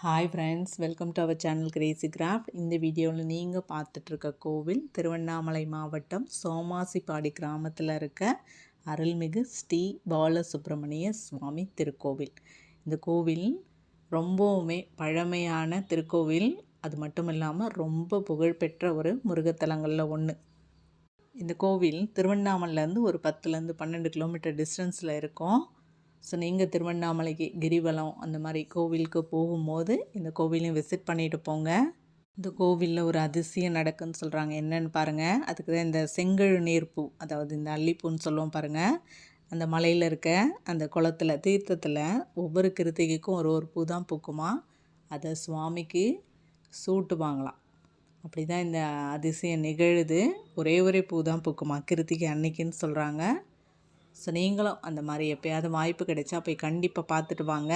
Hi friends, welcome to our channel Crazy Craft. இந்த வீடியோவில் நீங்கள் பார்த்துட்ருக்க கோவில் திருவண்ணாமலை மாவட்டம் சோமாசிப்பாடி கிராமத்தில் இருக்க அருள்மிகு ஸ்ரீ பாலசுப்ரமணிய சுவாமி திருக்கோவில். இந்த கோவில் ரொம்பவுமே பழமையான திருக்கோவில். அது மட்டும் இல்லாமல் ரொம்ப புகழ்பெற்ற ஒரு முருகத்தலங்களில் ஒன்று. இந்த கோவில் திருவண்ணாமலையிலேருந்து ஒரு 10லேருந்து 12 கிலோமீட்டர் டிஸ்டன்ஸில் இருக்கும். ஸோ நீங்கள் திருவண்ணாமலைக்கு கிரிவலம் அந்த மாதிரி கோவிலுக்கு போகும்போது இந்த கோவிலையும் விசிட் பண்ணிட்டு போங்க. இந்த கோவிலில் ஒரு அதிசயம் நடக்குன்னு சொல்கிறாங்க. என்னென்னு பாருங்கள். அதுக்கு தான் இந்த செங்கழு நீர்ப்பூ, அதாவது இந்த அல்லிப்பூன்னு சொல்லுவோம் பாருங்கள். அந்த மலையில் இருக்க அந்த குளத்தில் தீர்த்தத்தில் ஒவ்வொரு கிருத்திகைக்கும் ஒரு பூ தான் பூக்குமா. அதை சுவாமிக்கு சூட்டுவாங்களாம். அப்படி தான் இந்த அதிசயம் நிகழுது. ஒரே பூ தான் பூக்குமா கிருத்திகை அன்னைக்குன்னு சொல்கிறாங்க. ஸோ நீங்களும் அந்த மாதிரி எப்போயாவது வாய்ப்பு கிடைச்சா போய் கண்டிப்பாக பார்த்துட்டு வாங்க.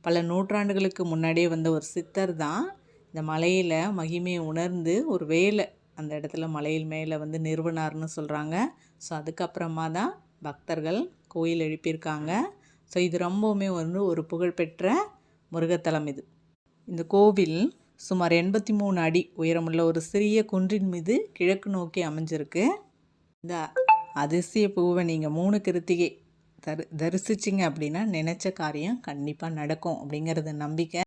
பல நூற்றாண்டுகளுக்கு முன்னாடியே வந்த ஒரு சித்தர் தான் இந்த மலையில் மகிமையை உணர்ந்து ஒரு வேலை அந்த இடத்துல மலையில் மேலே நிறுவனார்னு சொல்கிறாங்க. ஸோ அதுக்கப்புறமா தான் பக்தர்கள் கோயில் எழுப்பியிருக்காங்க. ஸோ இது ரொம்பவுமே ஒரு புகழ்பெற்ற முருகத்தலம் இது. இந்த கோவில் சுமார் 83 அடி உயரமுள்ள ஒரு சிறிய குன்றின் மீது கிழக்கு நோக்கி அமைஞ்சிருக்கு. இந்த அதிசய பூவை நீங்கள் 3 கிருத்திகை தரிசிச்சிங்க அப்படின்னா நினச்ச காரியம் கண்டிப்பாக நடக்கும் அப்படிங்கிறது நம்பிக்கை.